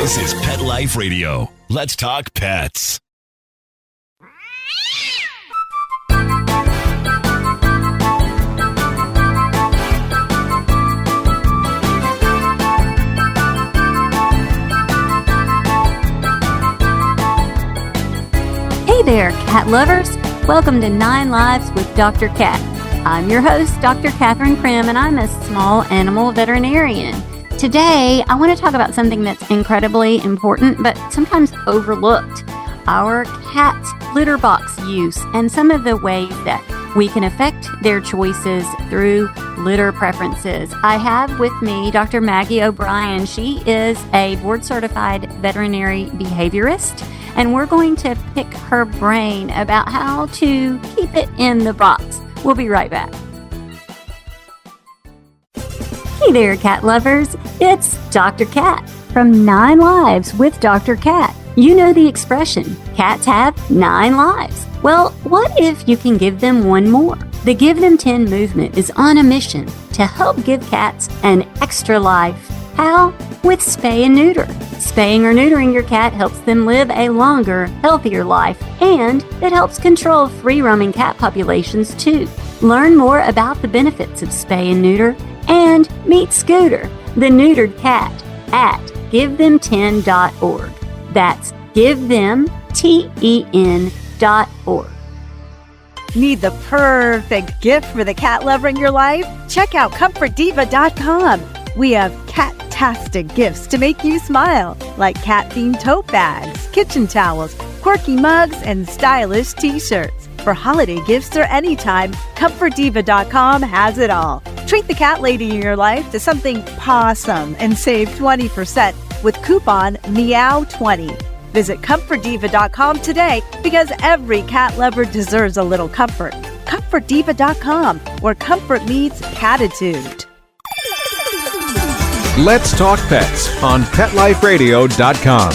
This is Pet Life Radio. Let's talk pets. Hey there, cat lovers. Welcome to 9 Lives with Dr. Cat. I'm your host, Dr. Catherine Krim, and I'm a small animal veterinarian. Today, I want to talk about something that's incredibly important, but sometimes overlooked. Our cat litter box use and some of the ways that we can affect their choices through litter preferences. I have with me Dr. Maggie O'Brian. She is a board-certified veterinary behaviorist, and we're going to pick her brain about how to keep it in the box. We'll be right back. Hey there, cat lovers. It's Dr. Cat from 9 Lives with Dr. Cat. You know the expression, cats have 9 lives. Well, what if you can give them one more? The Give Them 10 movement is on a mission to help give cats an extra life. How? With spay and neuter. Spaying or neutering your cat helps them live a longer, healthier life, and it helps control free-roaming cat populations too. Learn more about the benefits of spay and neuter and meet Scooter, the neutered cat, at GiveThem10.org. That's GiveThem10.org. Need the perfect gift for the cat lover in your life? Check out ComfortDiva.com. We have cat-tastic gifts to make you smile, like cat-themed tote bags, kitchen towels, quirky mugs, and stylish t-shirts. For holiday gifts or anytime, ComfortDiva.com has it all. Treat the cat lady in your life to something pawsome and save 20% with coupon MEOW20. Visit ComfortDiva.com today because every cat lover deserves a little comfort. ComfortDiva.com, where comfort meets catitude. Let's Talk Pets on PetLifeRadio.com.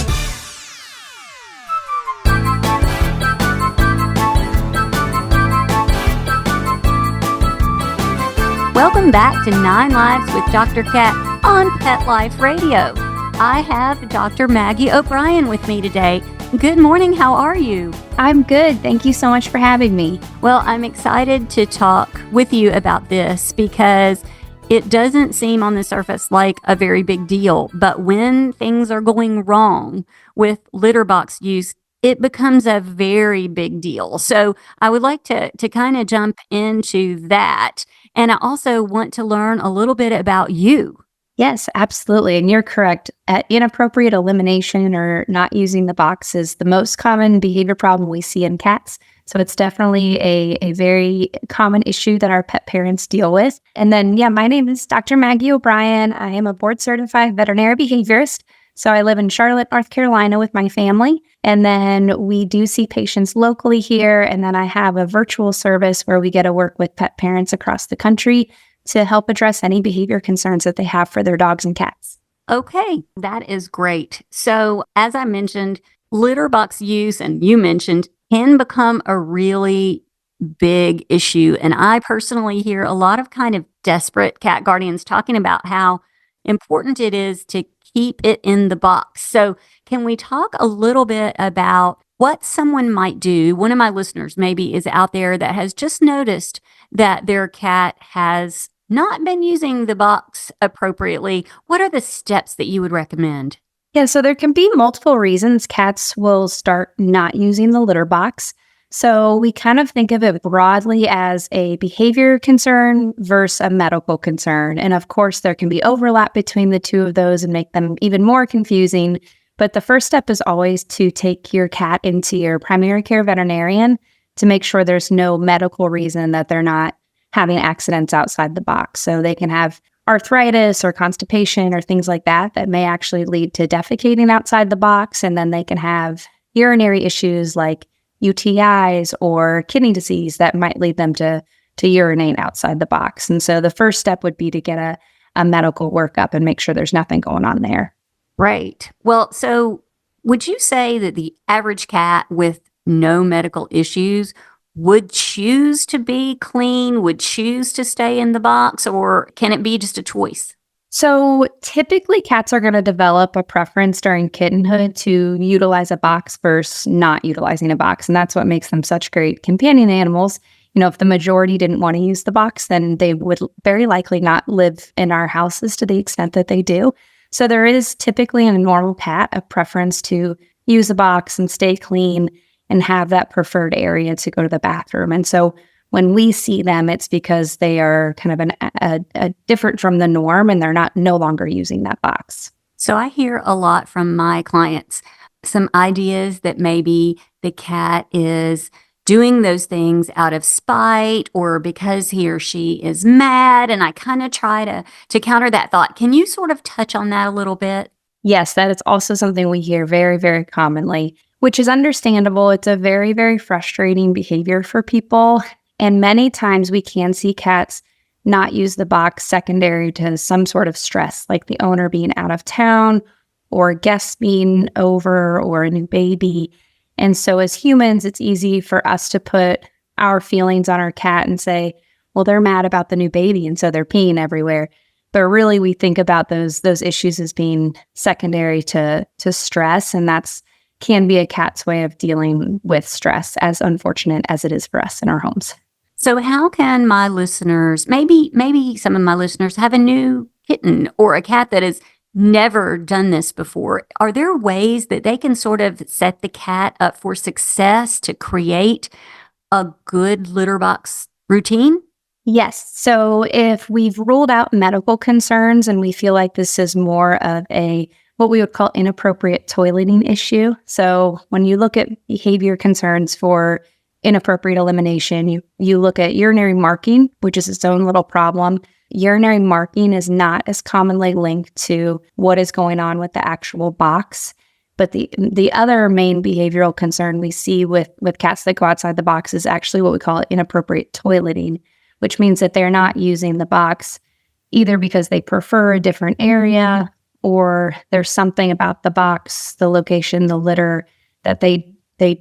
Welcome back to 9 Lives with Dr. Cat on Pet Life Radio. I have Dr. Maggie O'Brian with me today. Good morning. How are you? I'm good. Thank you so much for having me. Well, I'm excited to talk with you about this because it doesn't seem on the surface like a very big deal, but when things are going wrong with litter box use, it becomes a very big deal. So I would like to kind of jump into that. And I also want to learn a little bit about you. Yes, absolutely. And you're correct. Inappropriate elimination or not using the box is the most common behavior problem we see in cats. So it's definitely a very common issue that our pet parents deal with. And then, my name is Dr. Maggie O'Brian. I am a board-certified veterinary behaviorist. So I live in Charlotte, North Carolina with my family. And then we do see patients locally here. And then I have a virtual service where we get to work with pet parents across the country to help address any behavior concerns that they have for their dogs and cats. Okay, that is great. So as I mentioned, litter box use, and you mentioned, can become a really big issue. And I personally hear a lot of kind of desperate cat guardians talking about how important it is to keep it in the box. So can we talk a little bit about what someone might do? One of my listeners maybe is out there that has just noticed that their cat has not been using the box appropriately. What are the steps that you would recommend? Yeah, so there can be multiple reasons cats will start not using the litter box. So we kind of think of it broadly as a behavior concern versus a medical concern. And of course, there can be overlap between the two of those and make them even more confusing. But the first step is always to take your cat into your primary care veterinarian to make sure there's no medical reason that they're not having accidents outside the box. So they can have arthritis or constipation or things like that that may actually lead to defecating outside the box. And then they can have urinary issues like UTIs or kidney disease that might lead them to urinate outside the box. And so the first step would be to get a medical workup and make sure there's nothing going on there. Right. Well, so would you say that the average cat with no medical issues would choose to be clean, would choose to stay in the box, or can it be just a choice? So typically cats are going to develop a preference during kittenhood to utilize a box versus not utilizing a box. And that's what makes them such great companion animals. If the majority didn't want to use the box, then they would very likely not live in our houses to the extent that they do. So there is typically in a normal cat a preference to use a box and stay clean and have that preferred area to go to the bathroom. And so when we see them, it's because they are kind of a different from the norm and they're no longer using that box. So I hear a lot from my clients, some ideas that maybe the cat is doing those things out of spite or because he or she is mad. And I kind of try to counter that thought. Can you sort of touch on that a little bit? Yes, that is also something we hear very, very commonly, which is understandable. It's a very, very frustrating behavior for people. And many times we can see cats not use the box secondary to some sort of stress, like the owner being out of town or guests being over or a new baby. And so as humans, it's easy for us to put our feelings on our cat and say, well, they're mad about the new baby, and so they're peeing everywhere. But really, we think about those issues as being secondary to stress, and that's can be a cat's way of dealing with stress, as unfortunate as it is for us in our homes. So how can my listeners, maybe some of my listeners have a new kitten or a cat that has never done this before? Are there ways that they can sort of set the cat up for success to create a good litter box routine? Yes. So if we've ruled out medical concerns and we feel like this is more of what we would call inappropriate toileting issue. So when you look at behavior concerns for inappropriate elimination, you look at urinary marking, which is its own little problem. Urinary marking is not as commonly linked to what is going on with the actual box. But the other main behavioral concern we see with cats that go outside the box is actually what we call inappropriate toileting, which means that they're not using the box either because they prefer a different area or there's something about the box, the location, the litter that they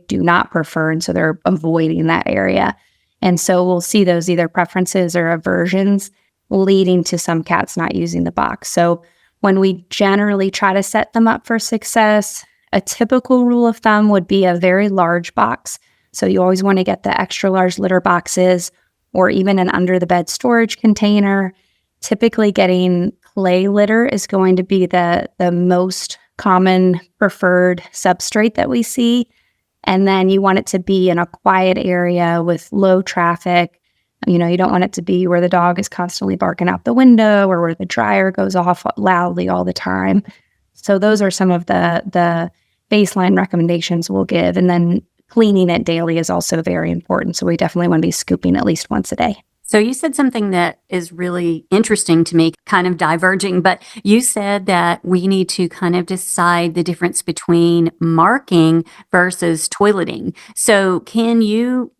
do not prefer, and so they're avoiding that area. And so we'll see those either preferences or aversions leading to some cats not using the box. So when we generally try to set them up for success, a typical rule of thumb would be a very large box. So you always want to get the extra large litter boxes or even an under the bed storage container. Typically getting clay litter is going to be the most common preferred substrate that we see. And then you want it to be in a quiet area with low traffic. You don't want it to be where the dog is constantly barking out the window or where the dryer goes off loudly all the time. So those are some of the baseline recommendations we'll give. And then cleaning it daily is also very important. So we definitely want to be scooping at least once a day. So you said something that is really interesting to me, kind of diverging, but you said that we need to kind of decide the difference between marking versus toileting. So can you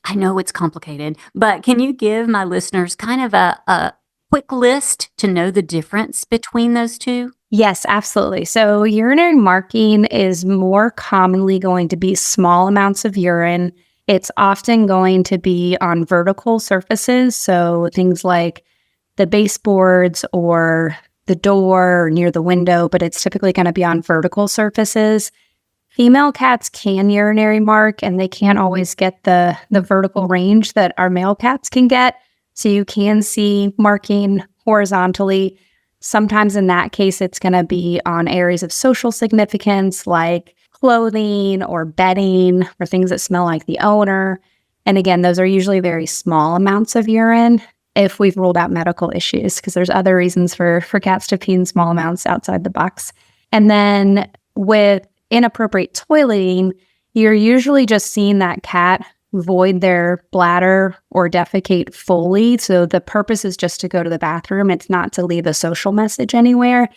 I know it's complicated, but can you give my listeners kind of a quick list to know the difference between those two? Yes, absolutely. So urinary marking is more commonly going to be small amounts of urine. It's often going to be on vertical surfaces, so things like the baseboards or the door or near the window, but it's typically going to be on vertical surfaces. Female cats can urinary mark, and they can't always get the vertical range that our male cats can get. So you can see marking horizontally. Sometimes in that case, it's going to be on areas of social significance like clothing or bedding or things that smell like the owner. And again, those are usually very small amounts of urine if we've ruled out medical issues, because there's other reasons for cats to pee in small amounts outside the box. And then with inappropriate toileting, you're usually just seeing that cat void their bladder or defecate fully. So the purpose is just to go to the bathroom. It's not to leave a social message anywhere.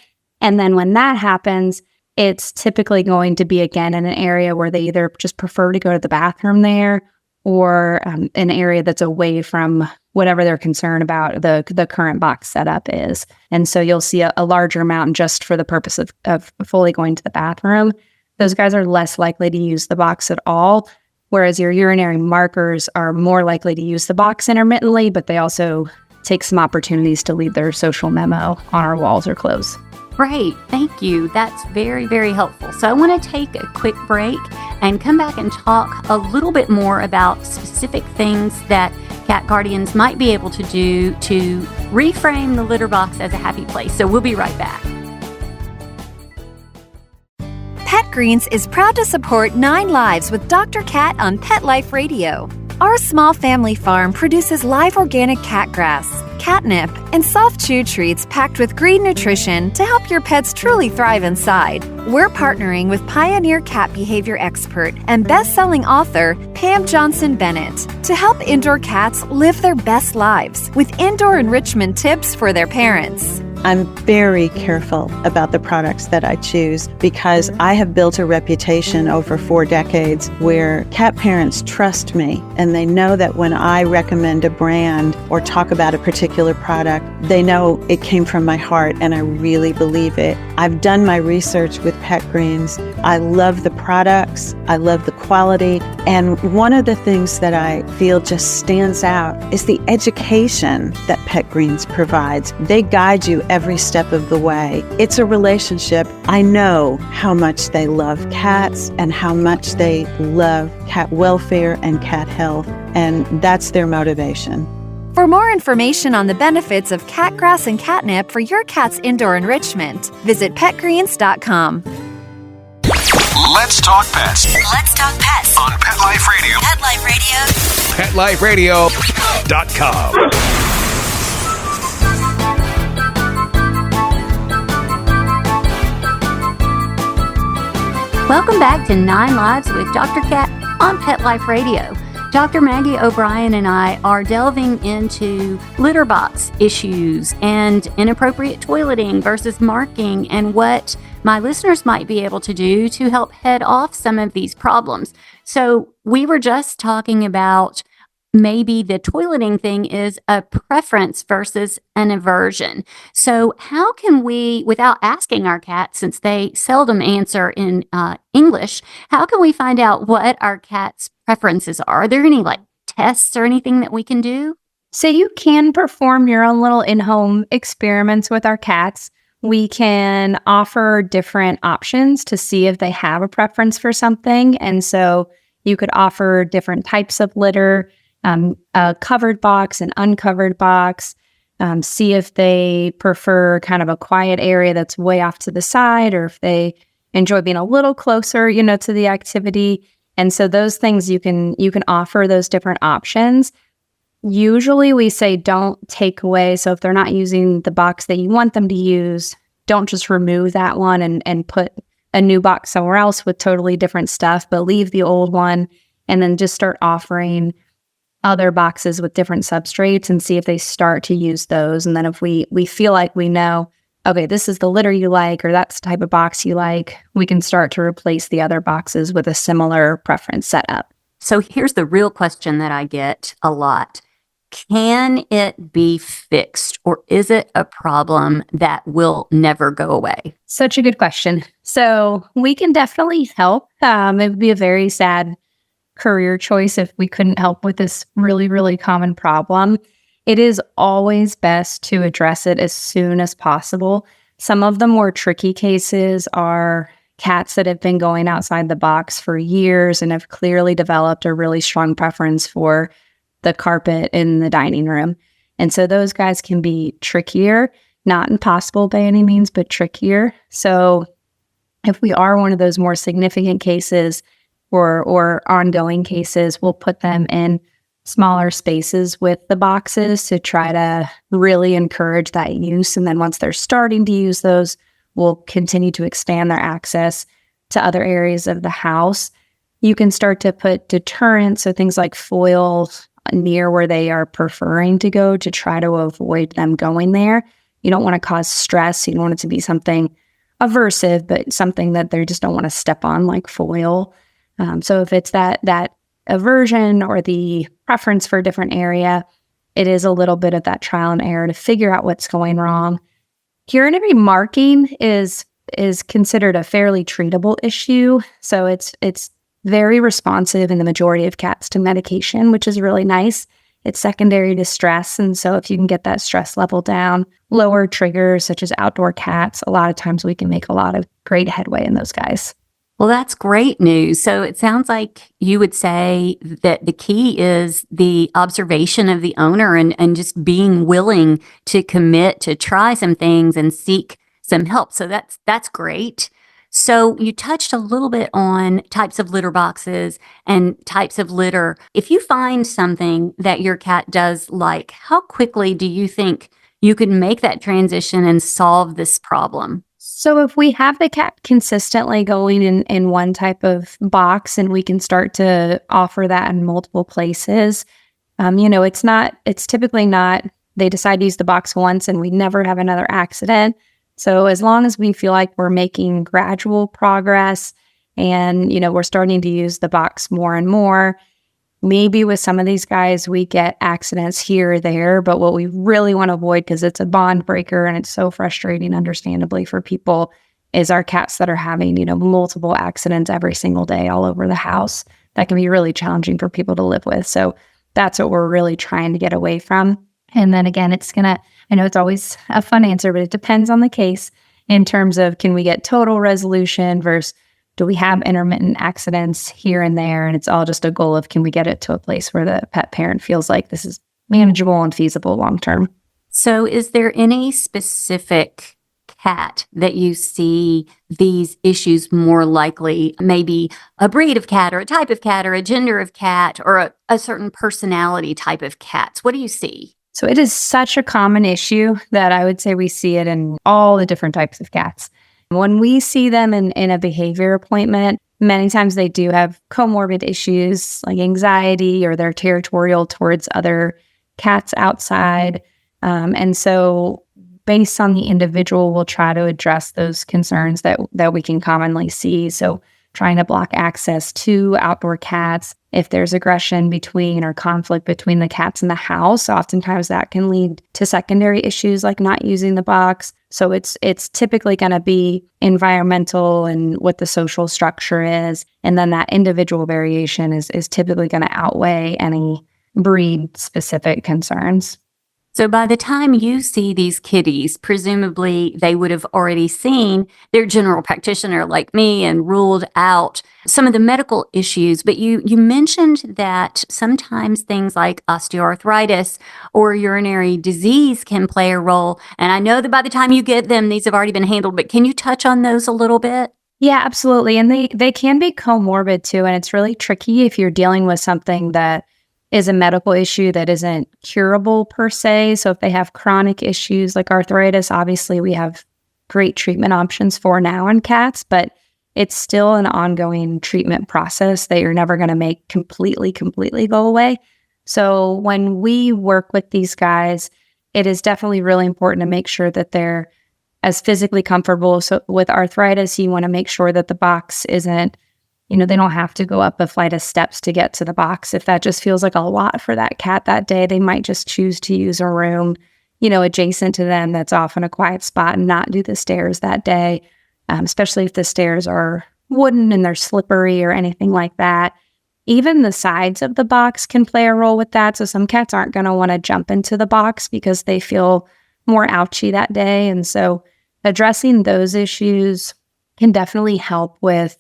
And then when that happens, it's typically going to be, again, in an area where they either just prefer to go to the bathroom there or an area that's away from whatever they're concerned about the current box setup is. And so you'll see a larger amount just for the purpose of fully going to the bathroom. Those guys are less likely to use the box at all, whereas your urinary markers are more likely to use the box intermittently, but they also take some opportunities to leave their social memo on our walls or clothes. Great. Thank you. That's very, very helpful. So I want to take a quick break and come back and talk a little bit more about specific things that cat guardians might be able to do to reframe the litter box as a happy place. So we'll be right back. Pet Greens is proud to support 9 Lives with Dr. Cat on Pet Life Radio. Our small family farm produces live organic cat grass, catnip, and soft chew treats packed with green nutrition to help your pets truly thrive inside. We're partnering with pioneer cat behavior expert and best-selling author Pam Johnson-Bennett to help indoor cats live their best lives with indoor enrichment tips for their parents. I'm very careful about the products that I choose because I have built a reputation over 4 decades where cat parents trust me and they know that when I recommend a brand or talk about a particular product, they know it came from my heart and I really believe it. I've done my research with Pet Greens. I love the products. I love the quality. And one of the things that I feel just stands out is the education that Pet Greens provides. They guide you every step of the way. It's a relationship. I know how much they love cats and how much they love cat welfare and cat health, and that's their motivation. For more information on the benefits of cat grass and catnip for your cat's indoor enrichment, visit petgreens.com. Let's talk pets Let's talk pets on Pet Life Radio. Pet Life Radio. PetLifeRadio.com. Welcome back to 9 Lives with Dr. Cat on Pet Life Radio. Dr. Maggie O'Brian and I are delving into litter box issues and inappropriate toileting versus marking and what my listeners might be able to do to help head off some of these problems. So we were just talking about maybe the toileting thing is a preference versus an aversion. So how can we, without asking our cats, since they seldom answer in English, how can we find out what our cat's preferences are? Are there any tests or anything that we can do? So you can perform your own little in-home experiments with our cats. We can offer different options to see if they have a preference for something. And so you could offer different types of litter, a covered box, an uncovered box, see if they prefer kind of a quiet area that's way off to the side, or if they enjoy being a little closer, to the activity. And so those things you can offer those different options. Usually we say don't take away. So if they're not using the box that you want them to use, don't just remove that one and put a new box somewhere else with totally different stuff, but leave the old one and then just start offering other boxes with different substrates and see if they start to use those. And then if we feel like we know, okay, this is the litter you like, or that's the type of box you like, we can start to replace the other boxes with a similar preference setup. So here's the real question that I get a lot. Can it be fixed, or is it a problem that will never go away? Such a good question. So we can definitely help. It would be a very sad career choice if we couldn't help with this really, really common problem. It is always best to address it as soon as possible. Some of the more tricky cases are cats that have been going outside the box for years and have clearly developed a really strong preference for the carpet in the dining room. And so those guys can be trickier, not impossible by any means, but trickier. So if we are one of those more significant cases or ongoing cases, we'll put them in smaller spaces with the boxes to try to really encourage that use. And then once they're starting to use those, we'll continue to expand their access to other areas of the house. You can start to put deterrents, so things like foil near where they are preferring to go to try to avoid them going there. You don't want to cause stress. You don't want it to be something aversive, but something that they just don't want to step on, like foil. So if it's that aversion or the preference for a different area, it is a little bit of that trial and error to figure out what's going wrong. Urinary marking is considered a fairly treatable issue. So it's very responsive in the majority of cats to medication, which is really nice. it's secondary to stress. And so if you can get that stress level down, lower triggers such as outdoor cats, a lot of times we can make a lot of great headway in those guys. Well, that's great news. So it sounds like you would say that the key is the observation of the owner and just being willing to commit to try some things and seek some help. So that's great. So you touched a little bit on types of litter boxes and types of litter. If you find something that your cat does like, how quickly do you think you could make that transition and solve this problem? So if we have the cat consistently going in one type of box and we can start to offer that in multiple places, it's typically not, they decide to use the box once and we never have another accident. So as long as we feel like we're making gradual progress and, we're starting to use the box more and more, maybe with some of these guys, we get accidents here or there, but what we really want to avoid, because it's a bond breaker and it's so frustrating, understandably, for people, is our cats that are having, multiple accidents every single day all over the house. That can be really challenging for people to live with. So that's what we're really trying to get away from. And then again, I know it's always a fun answer, but it depends on the case in terms of, can we get total resolution versus do we have intermittent accidents here and there? And it's all just a goal of, can we get it to a place where the pet parent feels like this is manageable and feasible long-term? So is there any specific cat that you see these issues more likely, maybe a breed of cat or a type of cat or a gender of cat or a certain personality type of cats? What do you see? So it is such a common issue that I would say we see it in all the different types of cats. When we see them in a behavior appointment, many times they do have comorbid issues like anxiety, or they're territorial towards other cats outside. And so based on the individual, we'll try to address those concerns that we can commonly see. So trying to block access to outdoor cats. If there's aggression between or conflict between the cats in the house, oftentimes that can lead to secondary issues like not using the box. So it's typically going to be environmental and what the social structure is. And then that individual variation is typically going to outweigh any breed-specific concerns. So by the time you see these kitties, presumably they would have already seen their general practitioner like me and ruled out some of the medical issues. But you mentioned that sometimes things like osteoarthritis or urinary disease can play a role. And I know that by the time you get them, these have already been handled. But can you touch on those a little bit? Yeah, absolutely. And they can be comorbid too. And it's really tricky if you're dealing with something that is a medical issue that isn't curable per se. So if they have chronic issues like arthritis, obviously we have great treatment options for now in cats, but it's still an ongoing treatment process that you're never going to make completely go away. So when we work with these guys, it is definitely really important to make sure that they're as physically comfortable. So with arthritis, you want to make sure that the box isn't, they don't have to go up a flight of steps to get to the box. If that just feels like a lot for that cat that day, they might just choose to use a room, adjacent to them that's off in a quiet spot and not do the stairs that day, especially if the stairs are wooden and they're slippery or anything like that. Even the sides of the box can play a role with that. So some cats aren't going to want to jump into the box because they feel more ouchy that day. And so addressing those issues can definitely help with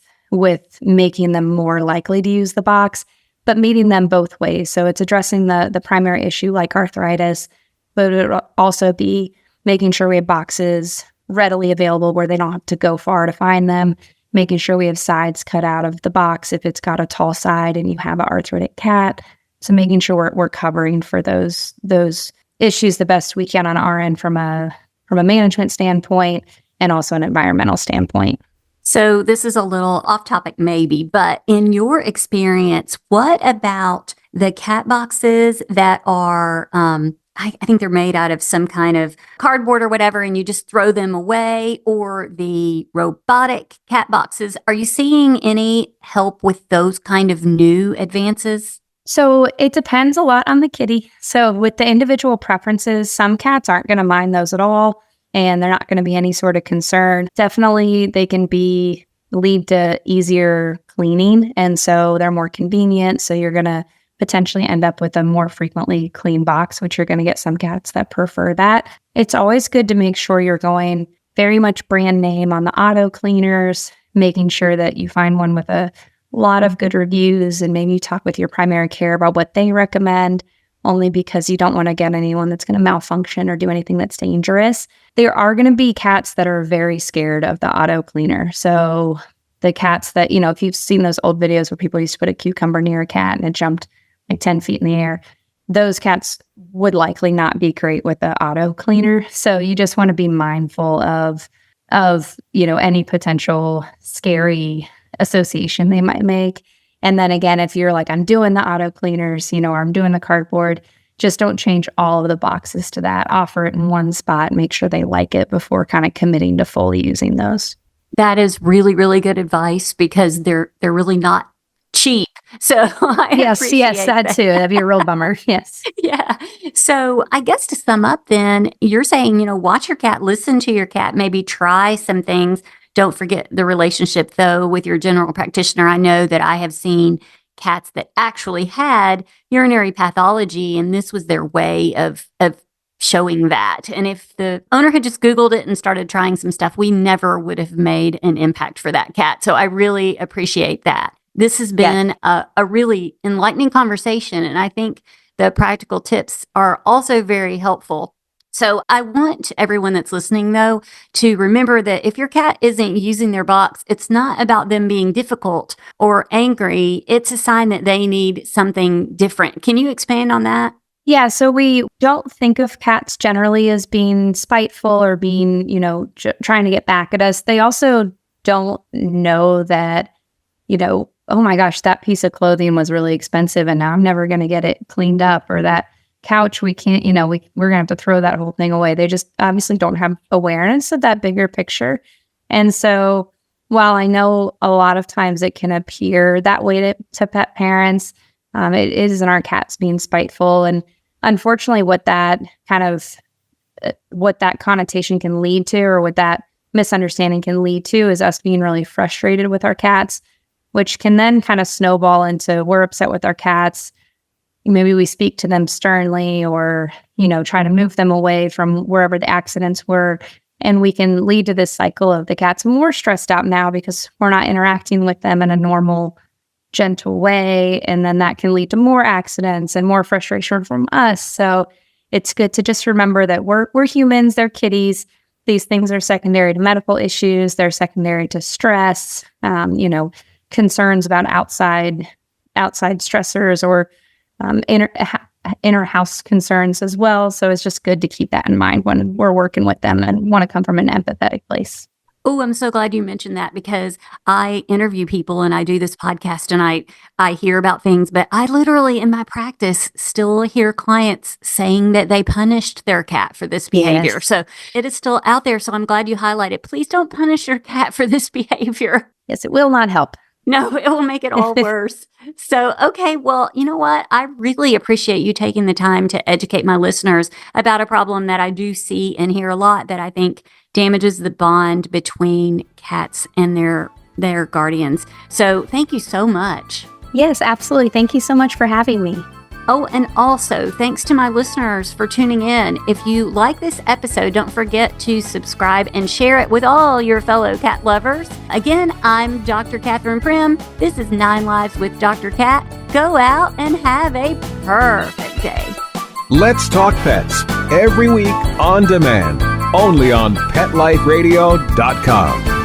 making them more likely to use the box, but meeting them both ways. So it's addressing the primary issue like arthritis, but it would also be making sure we have boxes readily available where they don't have to go far to find them, making sure we have sides cut out of the box if it's got a tall side and you have an arthritic cat. So making sure we're covering for those issues the best we can on our end from a management standpoint and also an environmental standpoint. So this is a little off topic maybe, but in your experience, what about the cat boxes that are, I think they're made out of some kind of cardboard or whatever, and you just throw them away, or the robotic cat boxes? Are you seeing any help with those kind of new advances? So it depends a lot on the kitty. So with the individual preferences, some cats aren't going to mind those at all, and they're not going to be any sort of concern. Definitely, they can lead to easier cleaning, and so they're more convenient. So you're going to potentially end up with a more frequently clean box, which you're going to get some cats that prefer that. It's always good to make sure you're going very much brand name on the auto cleaners, making sure that you find one with a lot of good reviews, and maybe talk with your primary care about what they recommend, only because you don't want to get anyone that's going to malfunction or do anything that's dangerous. There are going to be cats that are very scared of the auto cleaner. So the cats that, if you've seen those old videos where people used to put a cucumber near a cat and it jumped like 10 feet in the air, those cats would likely not be great with the auto cleaner. So you just want to be mindful of any potential scary association they might make. And then again, if you're like, I'm doing the auto cleaners, or I'm doing the cardboard, just don't change all of the boxes to that. Offer it in one spot, make sure they like it before kind of committing to fully using those. That is really, really good advice, because they're really not cheap. So yes, that too. That'd be a real bummer. Yes. Yeah. So I guess to sum up then, you're saying, watch your cat, listen to your cat, maybe try some things. Don't forget the relationship, though, with your general practitioner. I know that I have seen cats that actually had urinary pathology, and this was their way of showing that. And if the owner had just Googled it and started trying some stuff, we never would have made an impact for that cat. So I really appreciate that. This has been a really enlightening conversation, and I think the practical tips are also very helpful. So I want everyone that's listening, though, to remember that if your cat isn't using their box, it's not about them being difficult or angry. It's a sign that they need something different. Can you expand on that? Yeah, so we don't think of cats generally as being spiteful or being, trying to get back at us. They also don't know that, oh my gosh, that piece of clothing was really expensive and now I'm never going to get it cleaned up, or that couch, we can't, we're going to have to throw that whole thing away. They just obviously don't have awareness of that bigger picture. And so while I know a lot of times it can appear that way to pet parents, it isn't our cats being spiteful. And unfortunately, what that connotation can lead to, or what that misunderstanding can lead to, is us being really frustrated with our cats, which can then kind of snowball into we're upset with our cats. Maybe we speak to them sternly, or, try to move them away from wherever the accidents were. And we can lead to this cycle of the cat's more stressed out now because we're not interacting with them in a normal, gentle way. And then that can lead to more accidents and more frustration from us. So it's good to just remember that we're humans, they're kitties. These things are secondary to medical issues. They're secondary to stress, concerns about outside stressors, or inner house concerns as well. So it's just good to keep that in mind when we're working with them and want to come from an empathetic place. Oh, I'm so glad you mentioned that, because I interview people and I do this podcast and I hear about things, but I literally in my practice still hear clients saying that they punished their cat for this behavior. Yes. So it is still out there. So I'm glad you highlighted. Please don't punish your cat for this behavior. Yes, it will not help. No, it will make it all worse. So, okay, well, you know what? I really appreciate you taking the time to educate my listeners about a problem that I do see and hear a lot, that I think damages the bond between cats and their guardians. So thank you so much. Yes, absolutely. Thank you so much for having me. Oh, and also, thanks to my listeners for tuning in. If you like this episode, don't forget to subscribe and share it with all your fellow cat lovers. Again, I'm Dr. Catherine Prim. This is 9 Lives with Dr. Cat. Go out and have a perfect day. Let's Talk Pets, every week on demand, only on PetLifeRadio.com.